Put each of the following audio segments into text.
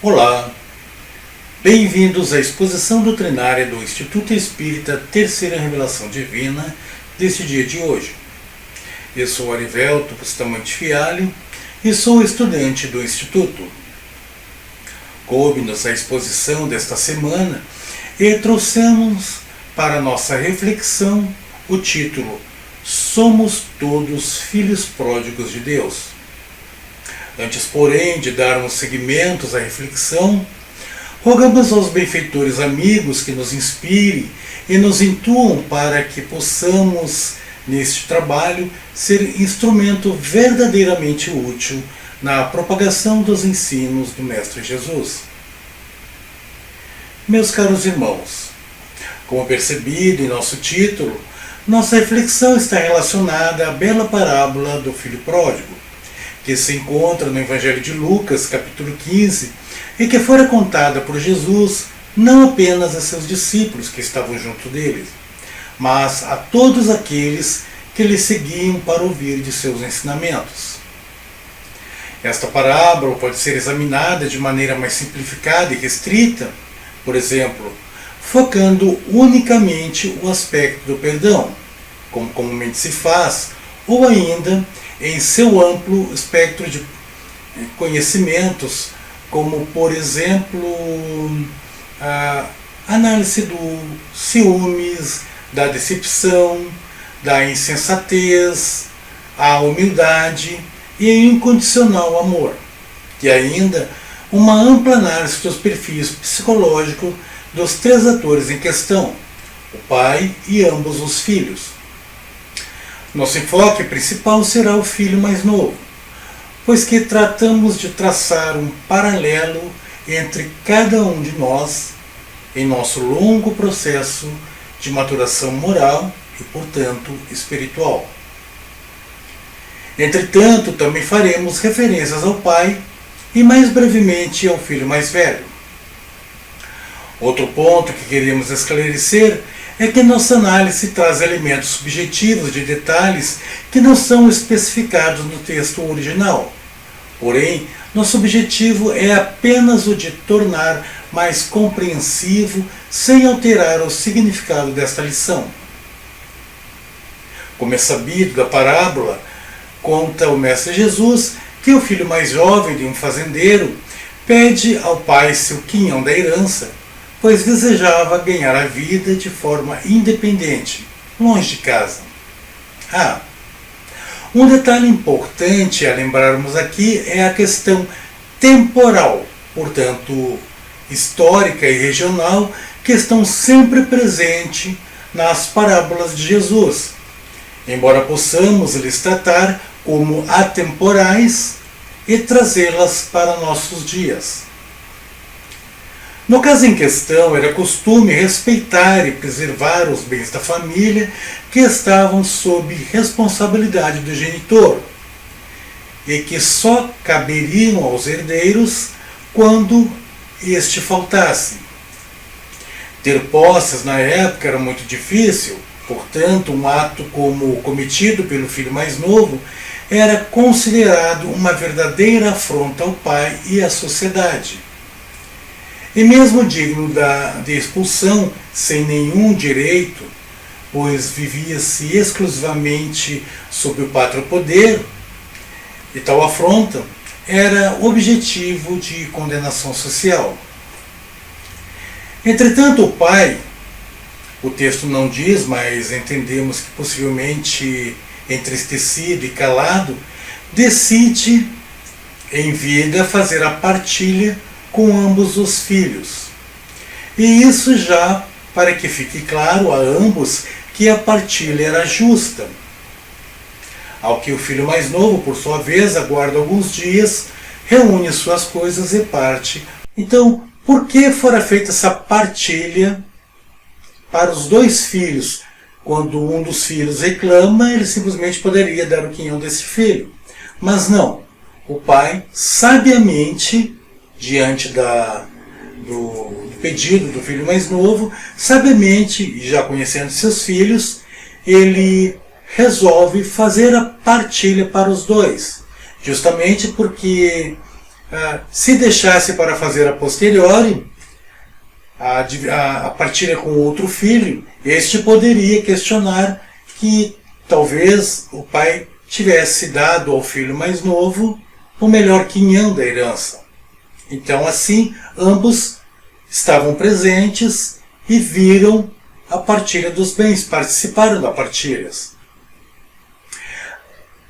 Olá, bem-vindos à exposição doutrinária do Instituto Espírita Terceira Revelação Divina deste dia de hoje. Eu sou Arivelto Bustamante Fialho e sou estudante do Instituto. Coube-nos a exposição desta semana e trouxemos para nossa reflexão o título Somos Todos Filhos Pródigos de Deus. Antes, porém, de darmos seguimentos à reflexão, rogamos aos benfeitores amigos que nos inspirem e nos intuam para que possamos, neste trabalho, ser instrumento verdadeiramente útil na propagação dos ensinos do Mestre Jesus. Meus caros irmãos, como percebido em nosso título, nossa reflexão está relacionada à bela parábola do Filho Pródigo, que se encontra no Evangelho de Lucas, capítulo 15, e que fora contada por Jesus não apenas a seus discípulos que estavam junto deles, mas a todos aqueles que lhe seguiam para ouvir de seus ensinamentos. Esta parábola pode ser examinada de maneira mais simplificada e restrita, por exemplo, focando unicamente o aspecto do perdão, como comumente se faz, ou ainda em seu amplo espectro de conhecimentos, como, por exemplo, a análise do ciúmes, da decepção, da insensatez, a humildade e o incondicional amor, e ainda uma ampla análise dos perfis psicológicos dos três atores em questão, o pai e ambos os filhos. Nosso enfoque principal será o filho mais novo, pois que tratamos de traçar um paralelo entre cada um de nós em nosso longo processo de maturação moral e, portanto, espiritual. Entretanto, também faremos referências ao pai e mais brevemente ao filho mais velho. Outro ponto que queremos esclarecer é que nossa análise traz elementos subjetivos de detalhes que não são especificados no texto original. Porém, nosso objetivo é apenas o de tornar mais compreensivo sem alterar o significado desta lição. Como é sabido da parábola, conta o Mestre Jesus que o filho mais jovem de um fazendeiro pede ao pai seu quinhão da herança, pois desejava ganhar a vida de forma independente, longe de casa. Um detalhe importante a lembrarmos aqui é a questão temporal, portanto, histórica e regional, que estão sempre presentes nas parábolas de Jesus, embora possamos lhes tratar como atemporais e trazê-las para nossos dias. No caso em questão, era costume respeitar e preservar os bens da família que estavam sob responsabilidade do genitor e que só caberiam aos herdeiros quando este faltasse. Ter posses na época era muito difícil, portanto, um ato como o cometido pelo filho mais novo era considerado uma verdadeira afronta ao pai e à sociedade. E mesmo digno de expulsão, sem nenhum direito, pois vivia-se exclusivamente sob o pátrio poder, e tal afronta era objetivo de condenação social. Entretanto, o pai, o texto não diz, mas entendemos que possivelmente entristecido e calado, decide em vida fazer a partilha com ambos os filhos. E isso já para que fique claro a ambos que a partilha era justa. Ao que o filho mais novo, por sua vez, aguarda alguns dias, reúne suas coisas e parte. Então, por que fora feita essa partilha para os dois filhos? Quando um dos filhos reclama, ele simplesmente poderia dar o quinhão desse filho. Mas não. O pai, sabiamente, diante do pedido do filho mais novo, sabiamente, e já conhecendo seus filhos, ele resolve fazer a partilha para os dois, justamente porque se deixasse para fazer a posteriori a partilha com outro filho, este poderia questionar que talvez o pai tivesse dado ao filho mais novo o melhor quinhão da herança. Então, assim, ambos estavam presentes e viram a partilha dos bens, participaram da partilha.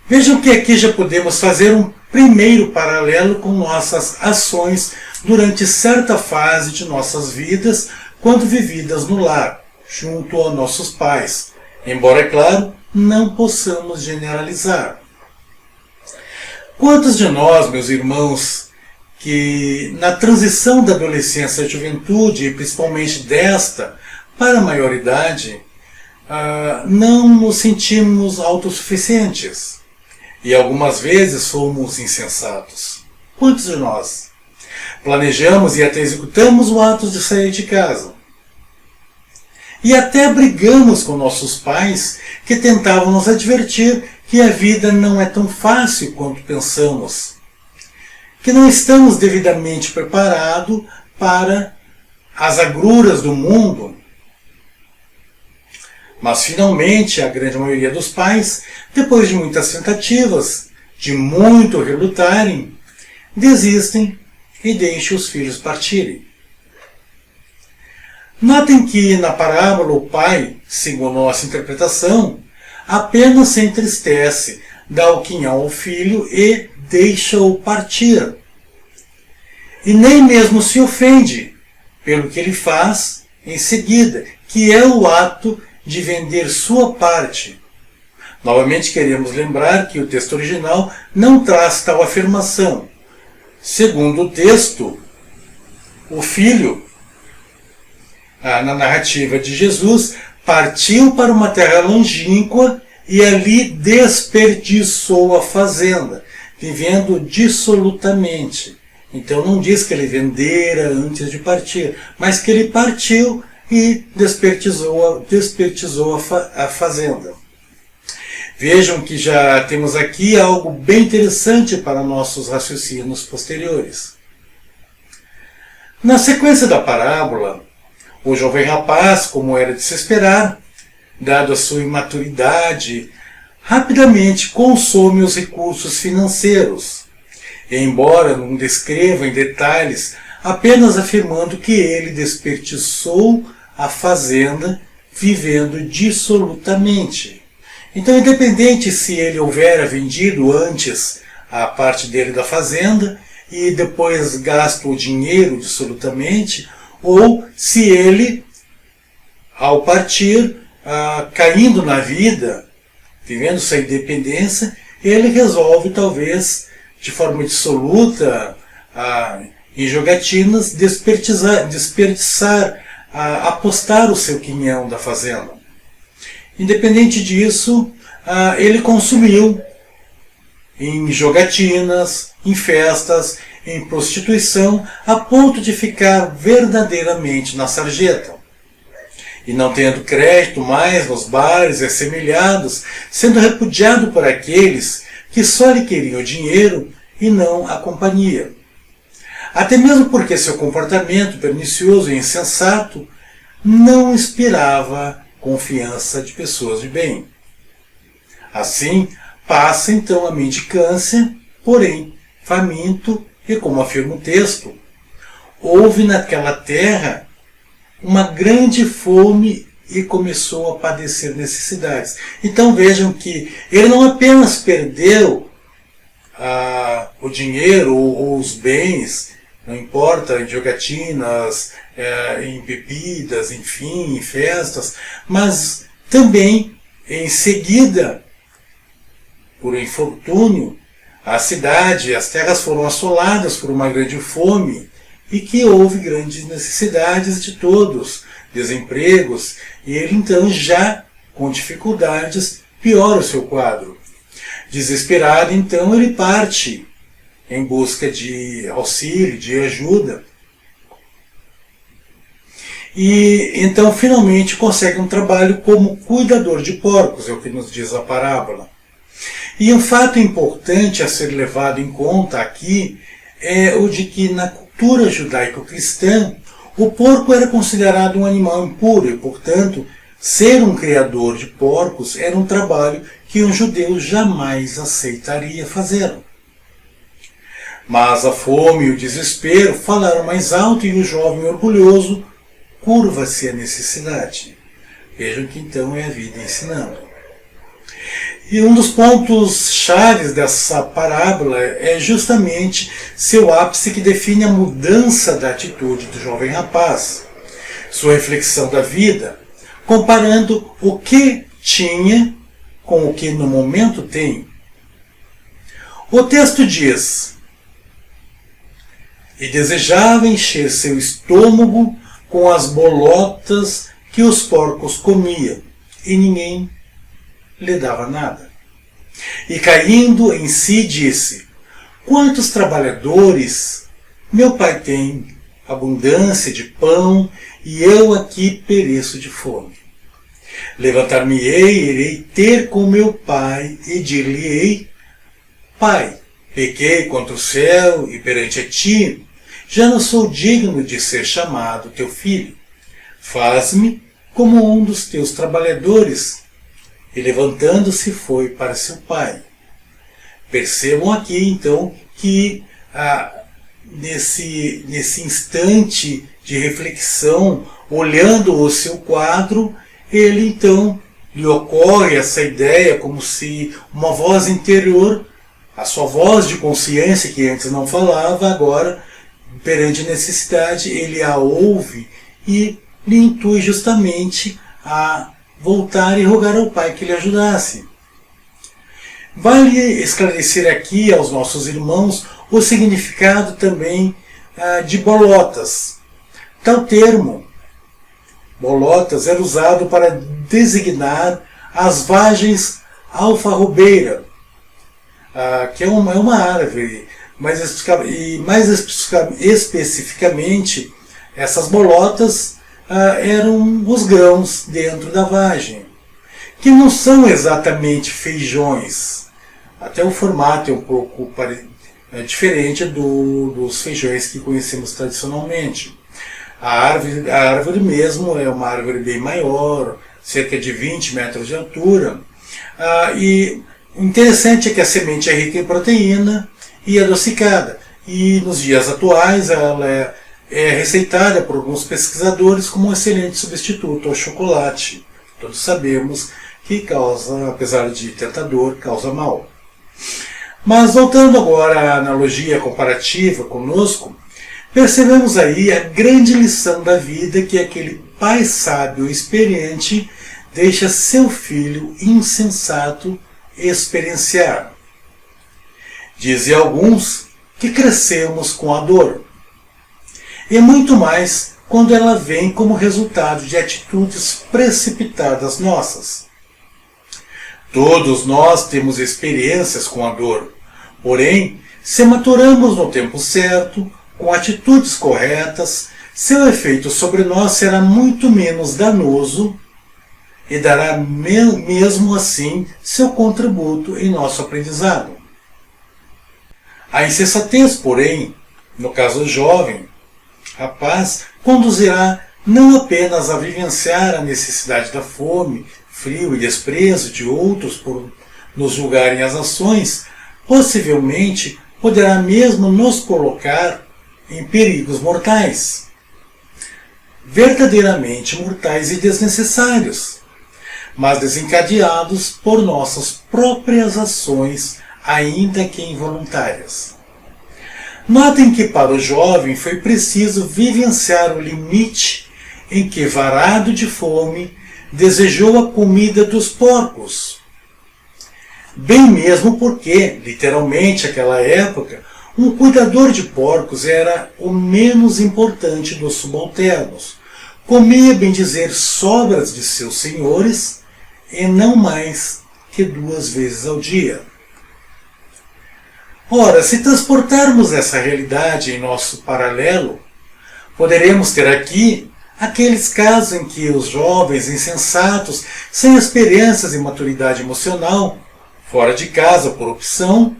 Vejam que aqui já podemos fazer um primeiro paralelo com nossas ações durante certa fase de nossas vidas, quando vividas no lar, junto a nossos pais. Embora, é claro, não possamos generalizar. Quantos de nós, meus irmãos, que na transição da adolescência à juventude, e principalmente desta para a maioridade, não nos sentimos autossuficientes? E algumas vezes fomos insensatos. Quantos de nós planejamos e até executamos o ato de sair de casa? E até brigamos com nossos pais que tentavam nos advertir que a vida não é tão fácil quanto pensamos, que não estamos devidamente preparados para as agruras do mundo. Mas finalmente a grande maioria dos pais, depois de muitas tentativas, de muito relutarem, desistem e deixam os filhos partirem. Notem que na parábola o pai, segundo nossa interpretação, apenas se entristece, dá o quinhão ao filho e deixa-o partir. E nem mesmo se ofende pelo que ele faz em seguida, que é o ato de vender sua parte. Novamente queremos lembrar que o texto original não traz tal afirmação. Segundo o texto, o filho, na narrativa de Jesus, partiu para uma terra longínqua e ali desperdiçou a fazenda, vivendo dissolutamente. Então não diz que ele vendera antes de partir, mas que ele partiu e desperdiçou a fazenda. Vejam que já temos aqui algo bem interessante para nossos raciocínios posteriores. Na sequência da parábola, o jovem rapaz, como era de se esperar, dado a sua imaturidade, rapidamente consome os recursos financeiros, embora não descreva em detalhes, apenas afirmando que ele desperdiçou a fazenda vivendo dissolutamente. Então, independente se ele houvera vendido antes a parte dele da fazenda e depois gasto o dinheiro dissolutamente, ou se ele, ao partir, caindo na vida, vivendo sua independência, ele resolve, talvez, de forma dissoluta, em jogatinas, desperdiçar, apostar o seu quinhão da fazenda. Independente disso, ele consumiu em jogatinas, em festas, em prostituição, a ponto de ficar verdadeiramente na sarjeta. E não tendo crédito mais nos bares e assemelhados, sendo repudiado por aqueles que só lhe queriam o dinheiro e não a companhia. Até mesmo porque seu comportamento pernicioso e insensato não inspirava confiança de pessoas de bem. Assim, passa então a mendicância, porém faminto, e como afirma o texto, houve naquela terra uma grande fome e começou a padecer necessidades. Então vejam que ele não apenas perdeu o dinheiro ou os bens, não importa, em jogatinas, em bebidas, enfim, em festas, mas também, em seguida, por infortúnio, a cidade, as terras foram assoladas por uma grande fome e que houve grandes necessidades de todos, desempregos, e ele então já, com dificuldades, piora o seu quadro. Desesperado, então, ele parte em busca de auxílio, de ajuda. E então finalmente consegue um trabalho como cuidador de porcos, é o que nos diz a parábola. E um fato importante a ser levado em conta aqui é o de que na cultura judaico-cristã o porco era considerado um animal impuro e, portanto, ser um criador de porcos era um trabalho que um judeu jamais aceitaria fazer. Mas a fome e o desespero falaram mais alto e o jovem orgulhoso curva-se à necessidade. Vejam que então é a vida ensinando. E um dos pontos chaves dessa parábola é justamente seu ápice que define a mudança da atitude do jovem rapaz, sua reflexão da vida, comparando o que tinha com o que no momento tem. O texto diz: e desejava encher seu estômago com as bolotas que os porcos comiam, e ninguém lhe dava nada. E caindo em si disse: quantos trabalhadores meu pai tem abundância de pão, e eu aqui pereço de fome. Levantar-me-ei, irei ter com meu pai, e dir-lhe-ei: Pai, pequei contra o céu e perante a ti, já não sou digno de ser chamado teu filho. Faz-me como um dos teus trabalhadores. E levantando-se foi para seu pai. Percebam aqui então que nesse instante de reflexão, olhando o seu quadro, ele então lhe ocorre essa ideia como se uma voz interior, a sua voz de consciência que antes não falava, agora perante a necessidade ele a ouve e lhe intui justamente a voltar e rogar ao pai que lhe ajudasse. Vale esclarecer aqui aos nossos irmãos o significado também de bolotas. Tal termo, bolotas, era usado para designar as vagens alfarrobeira, que é uma árvore, mais especificamente, essas bolotas eram os grãos dentro da vagem, que não são exatamente feijões. Até o formato é um pouco diferente dos feijões que conhecemos tradicionalmente. A árvore mesmo é uma árvore bem maior, cerca de 20 metros de altura. E o interessante é que a semente é rica em proteína e adocicada. E nos dias atuais ela é receitada por alguns pesquisadores como um excelente substituto ao chocolate. Todos sabemos que causa, apesar de tentador, causa mal. Mas voltando agora à analogia comparativa conosco, percebemos aí a grande lição da vida que aquele pai sábio e experiente deixa seu filho insensato experienciar. Dizem alguns que crescemos com a dor. E muito mais quando ela vem como resultado de atitudes precipitadas nossas. Todos nós temos experiências com a dor, porém, se maturamos no tempo certo, com atitudes corretas, seu efeito sobre nós será muito menos danoso e dará mesmo assim seu contributo em nosso aprendizado. A insensatez, porém, no caso jovem, rapaz, conduzirá não apenas a vivenciar a necessidade da fome, frio e desprezo de outros por nos julgarem as ações, possivelmente poderá mesmo nos colocar em perigos mortais. Verdadeiramente mortais e desnecessários, mas desencadeados por nossas próprias ações, ainda que involuntárias. Notem que para o jovem foi preciso vivenciar o limite em que, varado de fome, desejou a comida dos porcos. Bem mesmo porque, literalmente, naquela época, um cuidador de porcos era o menos importante dos subalternos. Comia, bem dizer, sobras de seus senhores e não mais que 2 vezes ao dia. Ora, se transportarmos essa realidade em nosso paralelo, poderemos ter aqui aqueles casos em que os jovens insensatos, sem experiências e maturidade emocional, fora de casa por opção,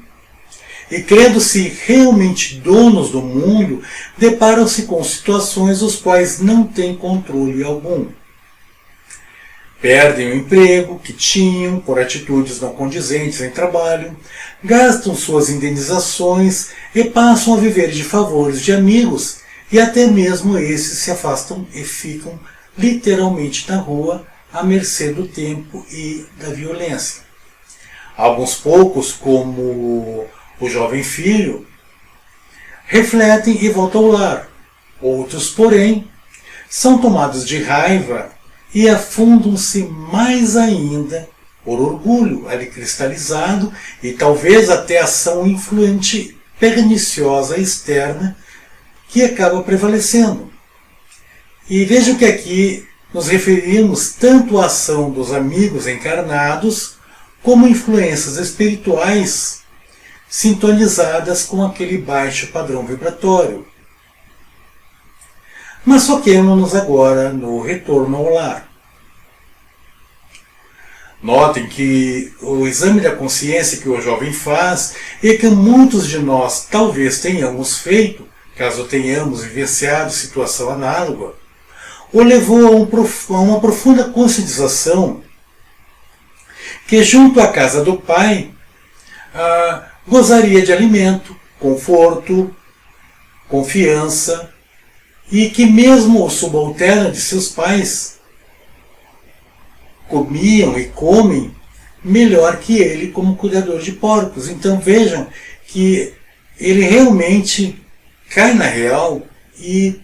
e crendo-se realmente donos do mundo, deparam-se com situações os quais não têm controle algum. Perdem o emprego que tinham por atitudes não condizentes em trabalho, gastam suas indenizações e passam a viver de favores de amigos, e até mesmo esses se afastam e ficam literalmente na rua à mercê do tempo e da violência. Alguns poucos, como o jovem filho, refletem e voltam ao lar. Outros, porém, são tomados de raiva e afundam-se mais ainda por orgulho ali cristalizado e talvez até ação influente perniciosa externa que acaba prevalecendo. E vejam que aqui nos referimos tanto à ação dos amigos encarnados como influências espirituais sintonizadas com aquele baixo padrão vibratório. Mas foquemos-nos agora no retorno ao lar. Notem que o exame da consciência que o jovem faz e que muitos de nós talvez tenhamos feito, caso tenhamos vivenciado situação análoga, o levou a uma profunda conscientização que junto à casa do pai gozaria de alimento, conforto, confiança, e que mesmo o subalterno de seus pais comiam e comem melhor que ele como cuidador de porcos. Então vejam que ele realmente cai na real e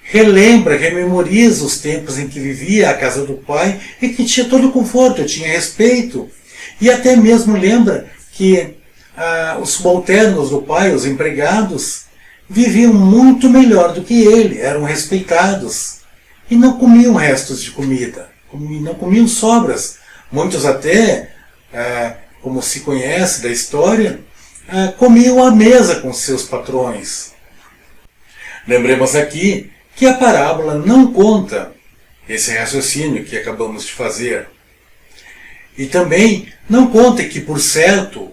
relembra, rememoriza os tempos em que vivia à casa do pai e que tinha todo o conforto, tinha respeito. E até mesmo lembra que os subalternos do pai, os empregados, viviam muito melhor do que ele, eram respeitados e não comiam restos de comida, não comiam sobras. Muitos até, como se conhece da história, comiam à mesa com seus patrões. Lembremos aqui que a parábola não conta esse raciocínio que acabamos de fazer. E também não conta que, por certo,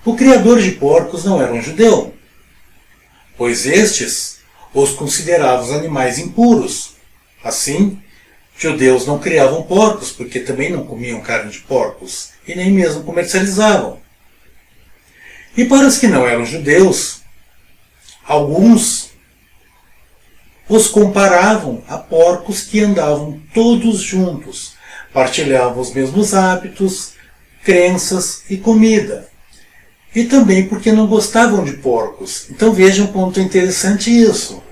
o criador de porcos não era um judeu, pois estes os consideravam animais impuros. Assim, judeus não criavam porcos, porque também não comiam carne de porcos, e nem mesmo comercializavam. E para os que não eram judeus, alguns os comparavam a porcos que andavam todos juntos, partilhavam os mesmos hábitos, crenças e comida. E também porque não gostavam de porcos. Então vejam um ponto interessante isso.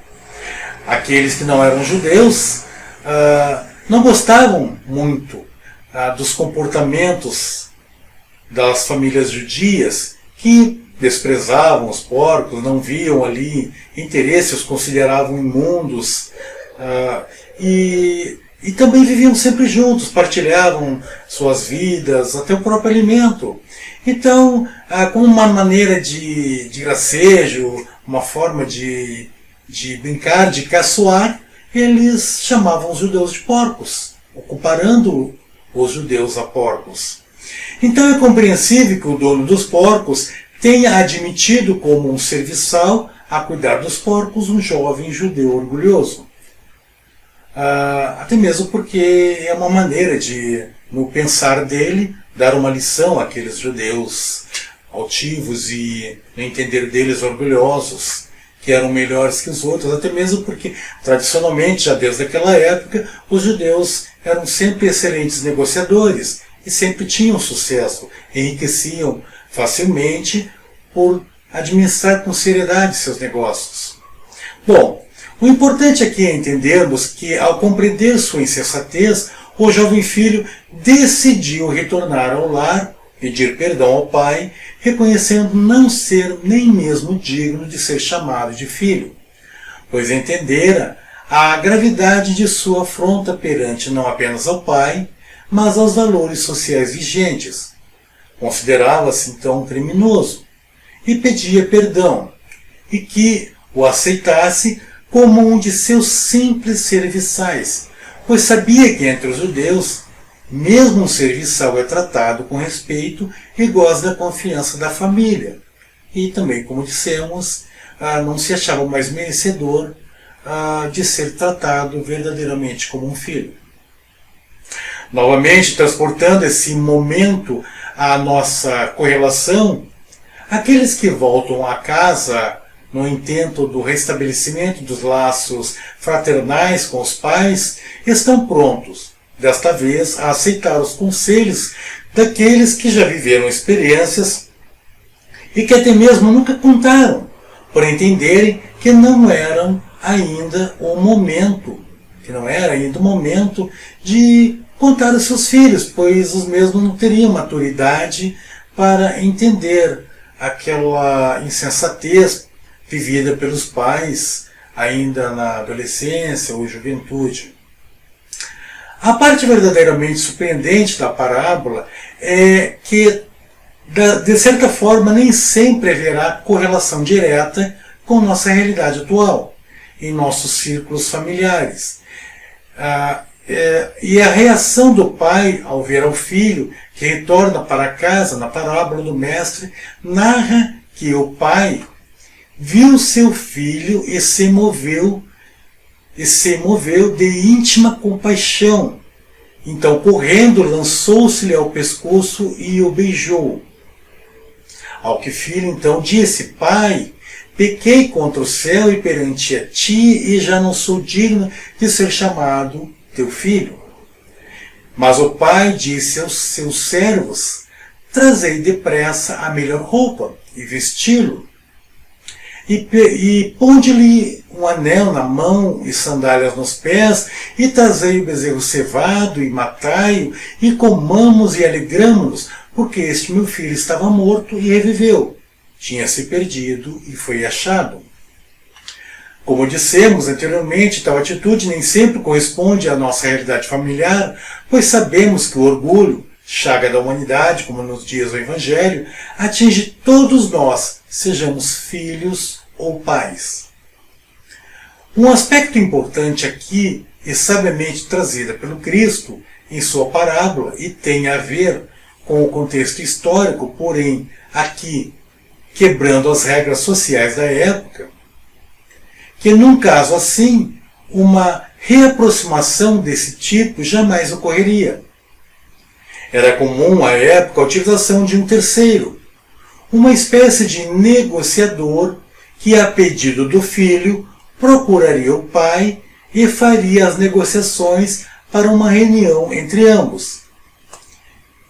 Aqueles que não eram judeus não gostavam muito dos comportamentos das famílias judias, que desprezavam os porcos, não viam ali interesse, os consideravam imundos, e também viviam sempre juntos, partilhavam suas vidas, até o próprio alimento. Então, como uma maneira de gracejo, uma forma de brincar, de caçoar, eles chamavam os judeus de porcos, comparando os judeus a porcos. Então é compreensível que o dono dos porcos tenha admitido como um serviçal a cuidar dos porcos um jovem judeu orgulhoso. Até mesmo porque é uma maneira de, no pensar dele, dar uma lição àqueles judeus altivos e, no entender deles, orgulhosos, que eram melhores que os outros, até mesmo porque, tradicionalmente, já desde aquela época, os judeus eram sempre excelentes negociadores e sempre tinham sucesso, enriqueciam facilmente por administrar com seriedade seus negócios. Bom, o importante aqui é entendermos que, ao compreender sua insensatez, o jovem filho decidiu retornar ao lar, pedir perdão ao pai, reconhecendo não ser nem mesmo digno de ser chamado de filho, pois entendera a gravidade de sua afronta perante não apenas ao pai, mas aos valores sociais vigentes. Considerava-se então um criminoso e pedia perdão, e que o aceitasse como um de seus simples serviçais, pois sabia que entre os judeus, mesmo um serviçal é tratado com respeito e goza da confiança da família, e também, como dissemos, não se achava mais merecedor de ser tratado verdadeiramente como um filho. Novamente, transportando esse momento à nossa correlação, aqueles que voltam à casa no intento do restabelecimento dos laços fraternais com os pais, estão prontos, desta vez, a aceitar os conselhos daqueles que já viveram experiências e que até mesmo nunca contaram, por entenderem que não era ainda o momento de contar aos seus filhos, pois os mesmos não teriam maturidade para entender aquela insensatez vivida pelos pais ainda na adolescência ou juventude. A parte verdadeiramente surpreendente da parábola é que, de certa forma, nem sempre haverá correlação direta com nossa realidade atual, em nossos círculos familiares. E a reação do pai ao ver ao filho que retorna para casa, na parábola do mestre, narra que o pai viu seu filho e se moveu de íntima compaixão. Então, correndo, lançou-se-lhe ao pescoço e o beijou. Ao que o filho então disse: Pai, pequei contra o céu e perante a ti, e já não sou digno de ser chamado teu filho. Mas o pai disse aos seus servos: Trazei depressa a melhor roupa e vesti-lo, e ponde-lhe um anel na mão e sandálias nos pés, e trazei o bezerro cevado e matai-o, e comamos e alegramo-nos, porque este meu filho estava morto e reviveu, tinha se perdido e foi achado. Como dissemos anteriormente, tal atitude nem sempre corresponde à nossa realidade familiar, pois sabemos que o orgulho, chaga da humanidade, como nos diz o Evangelho, atinge todos nós, sejamos filhos ou pais. Um aspecto importante aqui, e sabiamente trazida pelo Cristo em sua parábola, e tem a ver com o contexto histórico, porém aqui quebrando as regras sociais da época, que num caso assim, uma reaproximação desse tipo jamais ocorreria. Era comum à época a utilização de um terceiro, uma espécie de negociador que, a pedido do filho, procuraria o pai e faria as negociações para uma reunião entre ambos,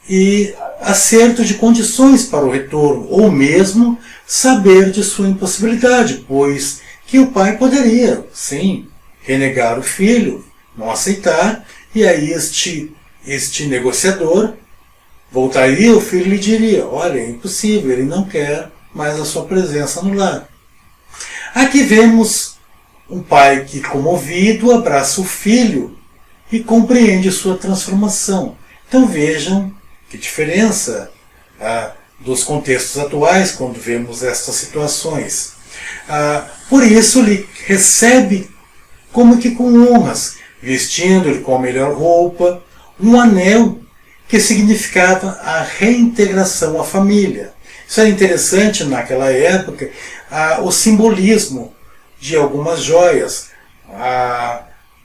e acerto de condições para o retorno, ou mesmo saber de sua impossibilidade, pois que o pai poderia, sim, renegar o filho, não aceitar, e aí este negociador voltaria ao filho e lhe diria: olha, é impossível, ele não quer mais a sua presença no lar. Aqui vemos um pai que, comovido, abraça o filho e compreende sua transformação. Então vejam que diferença dos contextos atuais quando vemos estas situações. Por isso ele recebe como que com honras, vestindo-lhe com a melhor roupa, um anel que significava a reintegração à família. Isso era interessante naquela época, o simbolismo de algumas joias,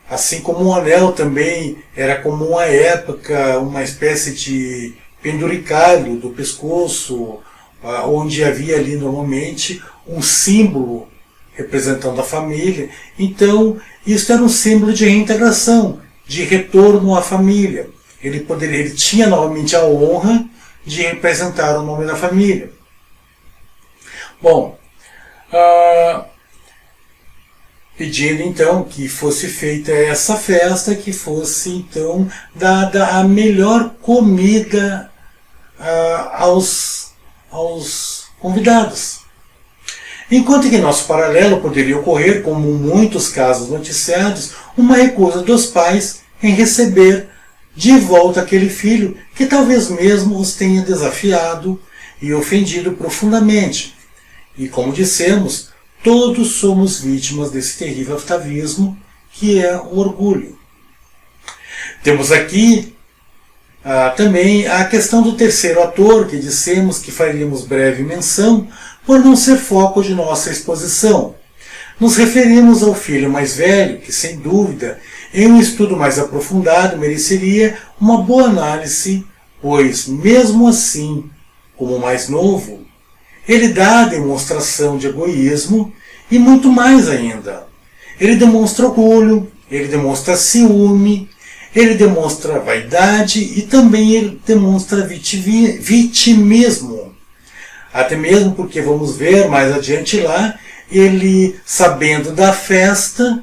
assim como um anel também era comum à época, uma espécie de penduricalho do pescoço, onde havia ali normalmente um símbolo representando a família. Então, isso era um símbolo de reintegração, de retorno à família. Ele tinha novamente a honra de representar o nome da família. Bom, pedindo então que fosse feita essa festa, que fosse então dada a melhor comida aos convidados. Enquanto que em nosso paralelo poderia ocorrer, como em muitos casos noticiados, uma recusa dos pais em receber de volta aquele filho que talvez mesmo os tenha desafiado e ofendido profundamente. E como dissemos, todos somos vítimas desse terrível atavismo que é o orgulho. Temos aqui também a questão do terceiro ator, que dissemos que faríamos breve menção, por não ser foco de nossa exposição. Nos referimos ao filho mais velho, que sem dúvida, em um estudo mais aprofundado, mereceria uma boa análise, pois, mesmo assim, como o mais novo, ele dá a demonstração de egoísmo e muito mais ainda. Ele demonstra orgulho, ele demonstra ciúme, ele demonstra vaidade e também ele demonstra vitimismo. Até mesmo porque vamos ver mais adiante lá, ele, sabendo da festa,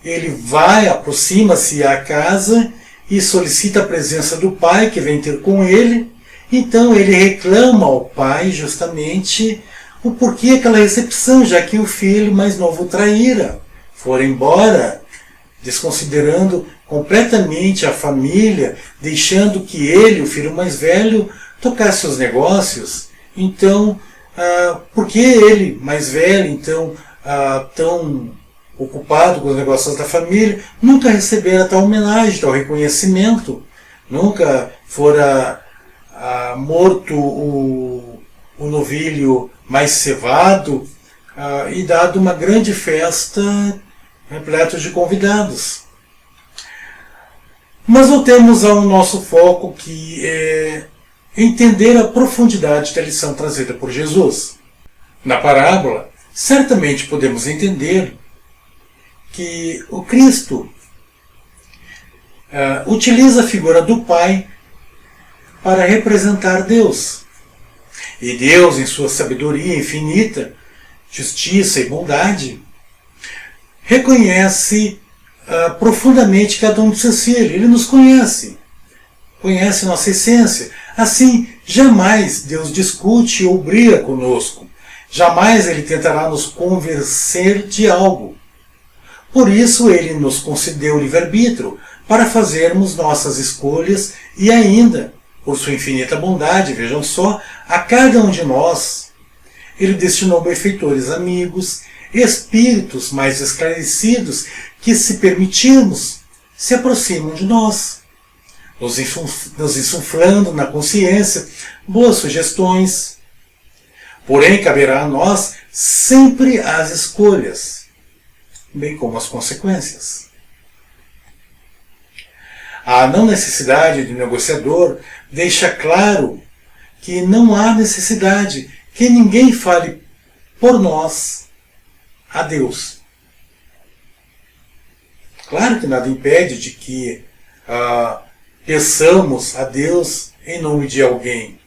ele vai, aproxima-se à casa e solicita a presença do pai que vem ter com ele. Então ele reclama ao pai justamente o porquê aquela recepção, já que o filho mais novo traíra, fora embora, desconsiderando completamente a família, deixando que ele, o filho mais velho, tocasse os negócios. Então, por que ele, mais velho, então, tão ocupado com os negócios da família, nunca recebera tal homenagem, tal reconhecimento, nunca fora morto o novilho mais cevado e dado uma grande festa repleta de convidados. Mas voltemos ao nosso foco, que é entender a profundidade da lição trazida por Jesus. Na parábola, certamente podemos entender que o Cristo utiliza a figura do Pai para representar Deus. E Deus, em sua sabedoria infinita, justiça e bondade, reconhece profundamente cada um de seus filhos. Ele nos conhece nossa essência. Assim, jamais Deus discute ou briga conosco. Jamais Ele tentará nos convencer de algo. Por isso Ele nos concedeu o livre-arbítrio para fazermos nossas escolhas e ainda, por sua infinita bondade, vejam só, a cada um de nós, Ele destinou benfeitores amigos, espíritos mais esclarecidos que, se permitirmos, se aproximam de nós, nos insuflando na consciência boas sugestões. Porém, caberá a nós sempre as escolhas, bem como as consequências. A não necessidade do negociador deixa claro que não há necessidade que ninguém fale por nós a Deus. Claro que nada impede de que peçamos a Deus em nome de alguém.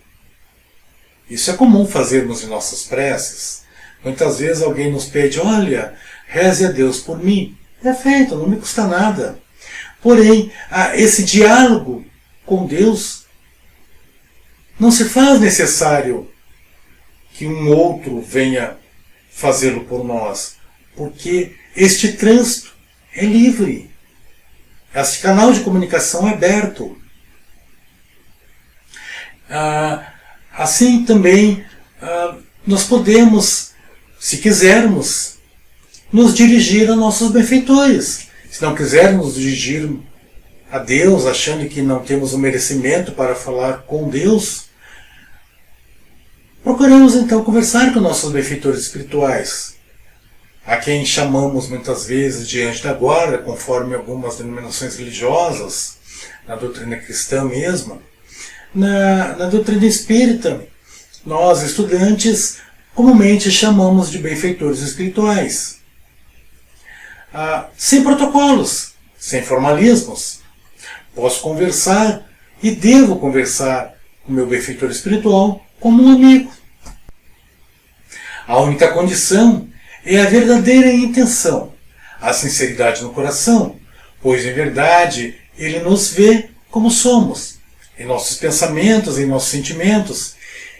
Isso é comum fazermos em nossas preces. Muitas vezes alguém nos pede: olha, reze a Deus por mim. É feito, não me custa nada. Porém, esse diálogo com Deus não se faz necessário que um outro venha fazê-lo por nós, porque este trânsito é livre. Este canal de comunicação é aberto. Assim também nós podemos, se quisermos, nos dirigir a nossos benfeitores. Se não quisermos nos dirigir a Deus, achando que não temos o merecimento para falar com Deus, procuramos então conversar com nossos benfeitores espirituais, a quem chamamos muitas vezes de anjo da guarda, conforme algumas denominações religiosas, na doutrina cristã mesmo. Na doutrina espírita, nós, estudantes, comumente chamamos de benfeitores espirituais. Sem protocolos, sem formalismos. Posso conversar e devo conversar com meu benfeitor espiritual como um amigo. A única condição é a verdadeira intenção, a sinceridade no coração, pois em verdade Ele nos vê como somos, em nossos pensamentos, em nossos sentimentos,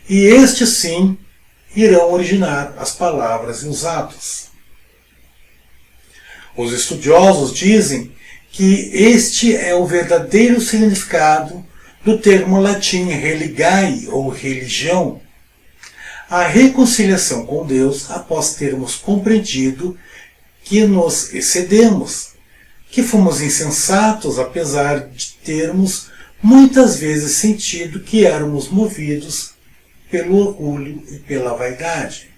e estes sim irão originar as palavras e os atos. Os estudiosos dizem que este é o verdadeiro significado do termo latim religai ou religião, a reconciliação com Deus após termos compreendido que nos excedemos, que fomos insensatos apesar de termos muitas vezes sentido que éramos movidos pelo orgulho e pela vaidade.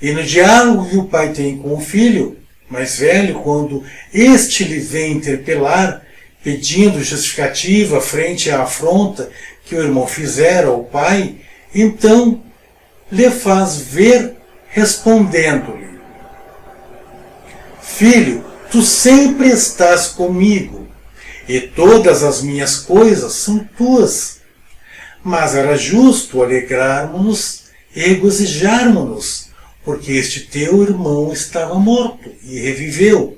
E no diálogo que o pai tem com o filho mais velho, quando este lhe vem interpelar, pedindo justificativa frente à afronta que o irmão fizera ao pai, então lhe faz ver respondendo-lhe: Filho, tu sempre estás comigo, e todas as minhas coisas são tuas. Mas era justo alegrarmos-nos e regozijarmos-nos, porque este teu irmão estava morto e reviveu.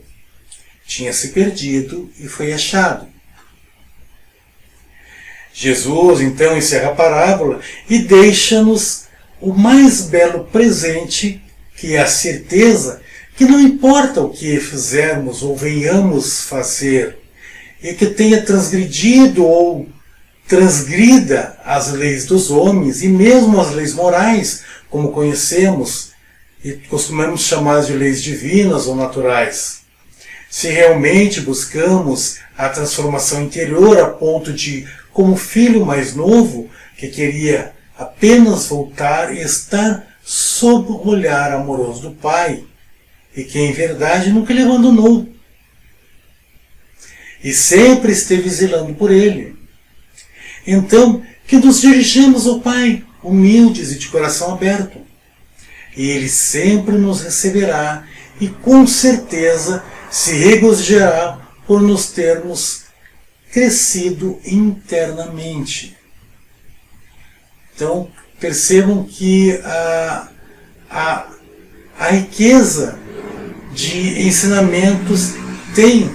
Tinha se perdido e foi achado. Jesus então encerra a parábola e deixa-nos o mais belo presente, que é a certeza que não importa o que fizermos ou venhamos fazer, e que tenha transgredido ou transgrida as leis dos homens e mesmo as leis morais, como conhecemos e costumamos chamar de leis divinas ou naturais. Se realmente buscamos a transformação interior a ponto de, como filho mais novo, que queria apenas voltar e estar sob o olhar amoroso do Pai, e que em verdade nunca lhe abandonou, e sempre esteve zelando por ele. Então, que nos dirigimos ao Pai, humildes e de coração aberto, e Ele sempre nos receberá e com certeza se regozijará por nos termos crescido internamente. Então, percebam que a riqueza de ensinamentos tem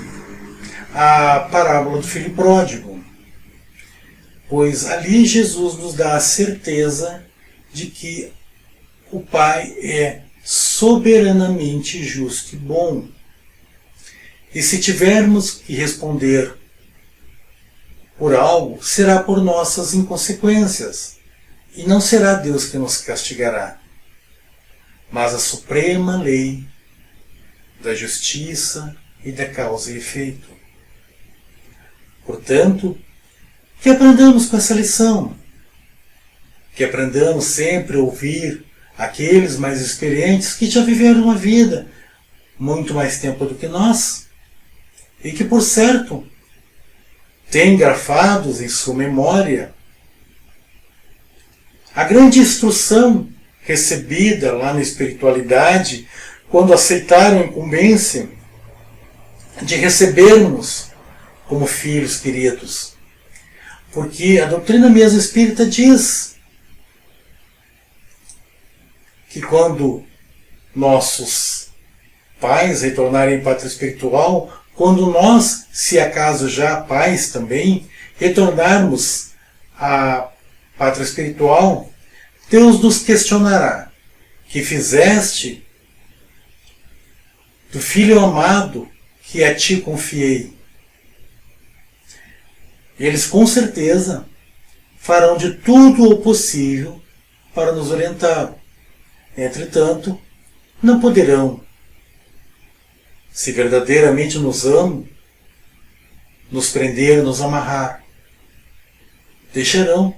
a parábola do filho pródigo, pois ali Jesus nos dá a certeza de que o Pai é soberanamente justo e bom. E se tivermos que responder por algo, será por nossas inconsequências, e não será Deus que nos castigará, mas a suprema lei da justiça e da causa e efeito. Portanto, que aprendamos com essa lição, que aprendamos sempre a ouvir aqueles mais experientes que já viveram uma vida muito mais tempo do que nós, e que, por certo, têm grafados em sua memória a grande instrução recebida lá na espiritualidade, quando aceitaram a incumbência de recebermos como filhos queridos. Porque a doutrina mesmo espírita diz que quando nossos pais retornarem em pátria espiritual, quando nós, se acaso já pais também, retornarmos à pátria espiritual, Deus nos questionará: que fizeste do filho amado que a ti confiei? Eles com certeza farão de tudo o possível para nos orientar. Entretanto, não poderão, se verdadeiramente nos amam, nos prender, nos amarrar. Deixarão,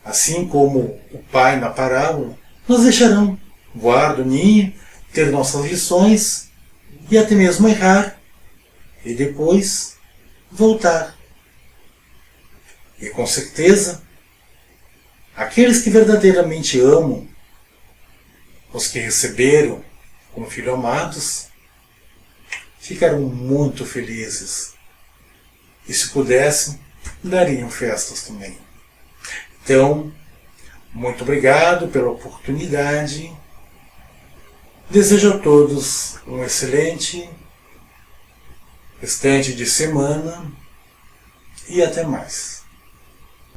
assim como o pai na parábola, nos deixarão voar do ninho, ter nossas lições e até mesmo errar, e depois voltar. E com certeza, aqueles que verdadeiramente amam, os que receberam como filhos amados, ficarão muito felizes. E se pudessem, dariam festas também. Então, muito obrigado pela oportunidade. Desejo a todos um excelente restante de semana e até mais.